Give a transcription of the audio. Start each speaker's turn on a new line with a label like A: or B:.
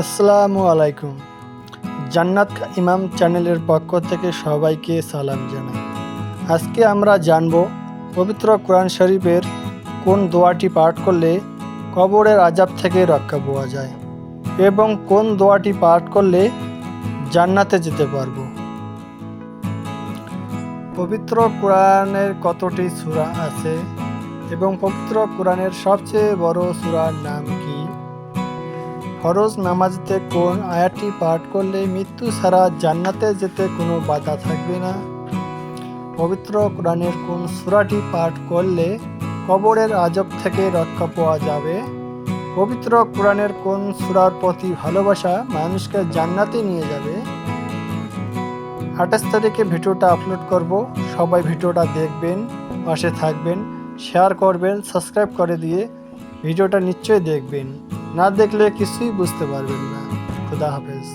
A: আসসালামু আলাইকুম। জান্নাত কা ইমাম চ্যানেলের পক্ষ থেকে সবাইকে সালাম জানাই। আজকে আমরা জানব পবিত্র কোরআন শরীফের কোন দোয়াটি পাঠ করলে কবরের আযাব থেকে রক্ষা পাওয়া যায় এবং কোন দোয়াটি পাঠ করলে জান্নাতে যেতে পারবো। পবিত্র কোরআনের কতটি সূরা আছে এবং পবিত্র কোরআনের সবচেয়ে বড় সূরার নাম কি? ফরজ নামাজেতে কোন আয়াতটি পাঠ করলে মৃত্যু ছাড়া জান্নাতে যেতে কোনো বাধা থাকবে না? পবিত্র কোরআনের কোন সূরাটি পাঠ করলে কবরের আযাব থেকে রক্ষা পাওয়া যাবে? পবিত্র কোরআনের কোন সূরার প্রতি ভালোবাসা মানুষকে জান্নাতে নিয়ে যাবে? 28 তারিখে ভিডিওটা আপলোড করব, সবাই ভিডিওটা দেখবেন, পাশে থাকবেন, শেয়ার করবেন, সাবস্ক্রাইব করে দিয়ে ভিডিওটা নিশ্চয়ই দেখবেন। না দেখলে কিছুই বুঝতে পারবেন না। খুদা হাফেজ।